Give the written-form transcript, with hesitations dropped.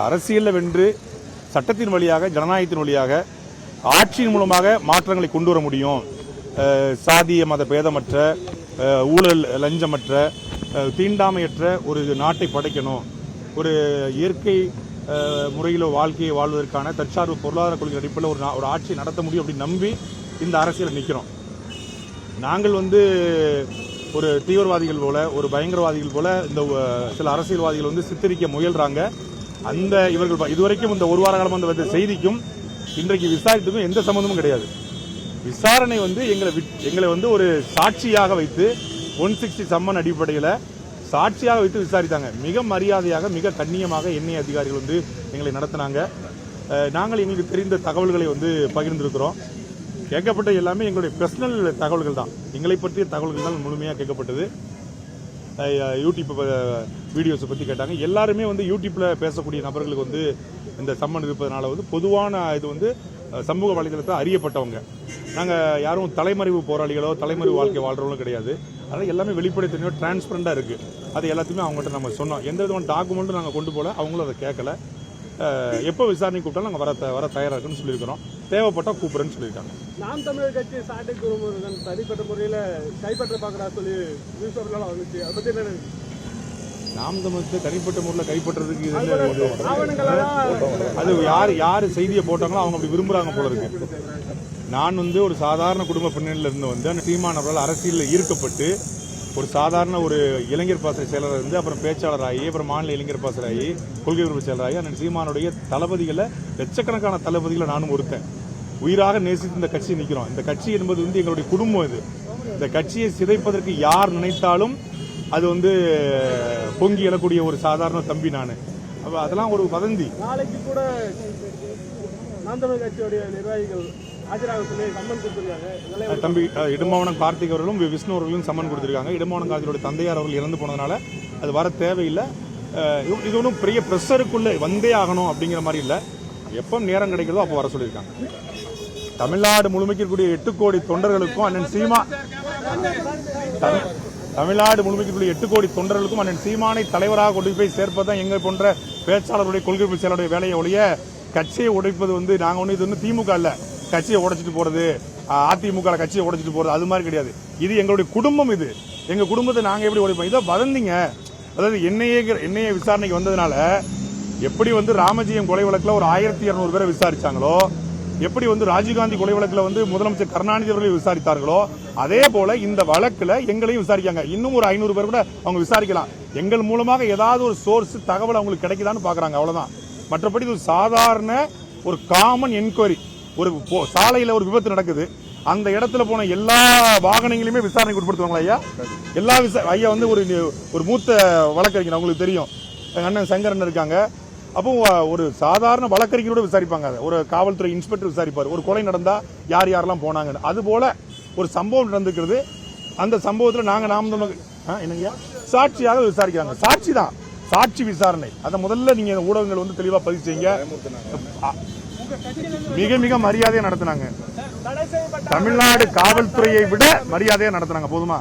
அரசியலில் வென்று சட்டத்தின் வழியாக ஜனநாயகத்தின் வழியாக ஆட்சியின் மூலமாக மாற்றங்களை கொண்டு வர முடியும். சாதிய மத பேதமற்ற ஊழல் லஞ்சமற்ற தீண்டாமையற்ற ஒரு நாட்டை படைக்கணும். ஒரு இயற்கை முறையில் வாழ்க்கையை வாழ்வதற்கான தற்சார்பு பொருளாதார கொள்கை அடிப்படையில் ஒரு ஆட்சியை நடத்த முடியும் அப்படின்னு நம்பி இந்த அரசியல் நிற்கிறோம். நாங்கள் ஒரு தீவிரவாதிகள் போல ஒரு பயங்கரவாதிகள் போல இந்த சில அரசியல்வாதிகள் சித்தரிக்க முயல்றாங்க. அந்த இவர்கள் இதுவரைக்கும் இந்த ஒரு வார காலம் வந்த செய்திக்கும் இன்றைக்கு விசாரித்ததுக்கும் எந்த சம்பந்தமும் கிடையாது. விசாரணை எங்களை ஒரு சாட்சியாக வைத்து 160 சம்மன் அடிப்படையில் சாட்சியாக வைத்து விசாரித்தாங்க. மிக மரியாதையாக மிக கண்ணியமாக எண்ணெய் அதிகாரிகள் எங்களை நடத்தினாங்க. நாங்கள் எங்களுக்கு தெரிந்த தகவல்களை பகிர்ந்திருக்கிறோம். கேட்கப்பட்ட எல்லாமே எங்களுடைய பர்சனல் தகவல்கள் தான், எங்களை பற்றிய தகவல்கள் தான் முழுமையாக கேட்கப்பட்டது. யூடியூப் வீடியோஸை பற்றி கேட்டாங்க. எல்லாருமே யூடியூப்பில் பேசக்கூடிய நபர்களுக்கு இந்த சம்மன் இருப்பதனால பொதுவான இது சமூக வலைதளத்தில் அறியப்பட்டவங்க. நாங்கள் யாரும் தலைமறைவு போராளிகளோ தலைமறைவு வாழ்க்கை வாழ்கிறவங்களும் கிடையாது. அதனால் எல்லாமே வெளிப்படைத்தன்மையோ டிரான்ஸ்பரண்டாக இருக்குது. அது எல்லாத்தையுமே அவங்கள்ட்ட நம்ம சொன்னோம். எந்த விதமான டாக்குமெண்ட்டும் நாங்கள் கொண்டு போகல, அவங்களும் அதை கேட்கல. எப்போ விசாரணை கூப்பிட்டாலும் நாங்கள் வர தயாராக இருக்குன்னு சொல்லியிருக்கிறோம். தேவைப்பட்டால் கூப்பிடுறேன்னு சொல்லியிருக்காங்க. நாம் தமிழர் கட்சி சாட்டை குழுமகன் தனிப்பட்ட முறையில் கைப்பற்ற பார்க்குறா சொல்லி நியூஸ்பேப்பர்லாம் வந்துச்சு. அதை பற்றி என்ன? நாம் தமிழர் தனிப்பட்ட முறையில் கைப்பற்றுறதுக்கு அது யார் செய்தியை போட்டாங்களோ அவங்க அப்படி விரும்புகிறாங்க போல இருக்கு. நான் ஒரு சாதாரண குடும்ப பின்னணியில் இருந்து அந்த சீமான் அவர்கள் அரசியலில் ஈர்க்கப்பட்டு ஒரு சாதாரண ஒரு இளைஞர் பாசறை செயலர் அப்புறம் பேச்சாளராகி அப்புறம் மாநில இளைஞர் பாசராகி கொள்கை உறுப்பு செயலராகி அந்த சீமானுடைய தளபதிகளை லட்சக்கணக்கான தளபதிகளை நானும் ஒருத்தன் உயிராக நேசித்து இந்த கட்சியை நிற்கிறோம். இந்த கட்சி என்பது எங்களுடைய குடும்பம். இந்த கட்சியை சிதைப்பதற்கு யார் நினைத்தாலும் அது பொங்கி எழக்கூடிய ஒரு சாதாரண தம்பி நான். அப்போ அதெல்லாம் ஒரு வதந்தி. நாளைக்கு கூட நாம் தமிழர் கட்சியுடைய நிர்வாகிகள் தம்பி இடும்பாவனம் கார்த்திக் அவர்களும் விஷ்ணு அவர்களும் சம்மன் கொடுத்திருக்காங்க. இடும்பாவனம் கார்த்தியோட தந்தையார் அவர்கள் இறந்து போனதுனால அது வர தேவையில்லை. இது ஒன்றும் பெரிய ப்ரெஷருக்குள்ளே வந்தே ஆகணும் அப்படிங்கிற மாதிரி இல்லை. எப்போ நேரம் கிடைக்கிறதோ அப்போ வர சொல்லியிருக்காங்க. தமிழ்நாடு முழுமைக்கு இருக்கக்கூடிய 8 கோடி தொண்டர்களுக்கும் அண்ணன் சீமா தமிழ்நாடு முழுமைக்குரிய 8 கோடி தொண்டர்களுக்கும் அண்ணன் சீமானை தலைவராக கொண்டு போய் சேர்ப்பதுதான் எங்கள் போன்ற பேச்சாளருடைய கொள்கை செயலருடைய வேலையை ஒழிய கட்சியை உடைப்பது நாங்கள் இது திமுக இல்லை. கட்சியை உடைச்சிட்டு போறது, அதிமுக கட்சியை உடைச்சிட்டு போறது அது மாதிரி கிடையாது. இது எங்களுடைய குடும்பம். இது எங்க குடும்பத்தை நாங்க எப்படி உடைப்போம்? இதை வதந்திங்க. அதாவது என்ஐஏ விசாரணைக்கு வந்ததுனால எப்படி ராமஜியம் கொலை வழக்கில் ஒரு 1200 பேரை விசாரிச்சாங்களோ, எப்படி ராஜீவ்காந்தி கொலை வழக்கில் முதலமைச்சர் கருணாநிதி அவர்களை விசாரித்தார்களோ, அதே போல இந்த வழக்கில் எங்களையும் விசாரிக்காங்க. இன்னும் ஒரு 500 பேர் கூட அவங்க விசாரிக்கலாம். எங்கள் மூலமாக ஏதாவது ஒரு சோர்ஸ் தகவல் அவங்களுக்கு கிடைக்குதான்னு பாக்குறாங்க, அவ்வளவுதான். மற்றபடி இது ஒரு சாதாரண ஒரு காமன் என்கொயரி. ஒரு சாலையில் ஒரு விபத்து நடக்குது, அந்த இடத்துல போன எல்லா வாகனங்களையுமே விசாரணைக்கு உட்படுத்துவாங்களா ஐயா? எல்லா ஐயா ஒரு மூத்த வழக்கறிஞர், அவங்களுக்கு தெரியும், எங்கள் அண்ணன் சங்கரன் இருக்காங்க. அப்போ ஒரு சாதாரண வழக்கறிஞரோட விசாரிப்பாங்க. ஒரு காவல்துறை இன்ஸ்பெக்டர் விசாரிப்பார், ஒரு கொலை நடந்தா யார் யாரெல்லாம் போனாங்கன்னு. அது போல ஒரு சம்பவம் நடந்துக்கிறது. அந்த சம்பவத்தில் நாங்கள் என்னங்க சாட்சியாக விசாரிக்கிறாங்க. சாட்சி தான், சாட்சி விசாரணை. அதை முதல்ல நீங்க ஊடகங்கள் தெளிவாக பதிவு செய்யுங்க. மிக மிக மரியாதையா நடத்தினாங்க. தமிழ்நாடு காவல்துறையை விட மரியாதையா நடத்தினாங்க. போதுமா?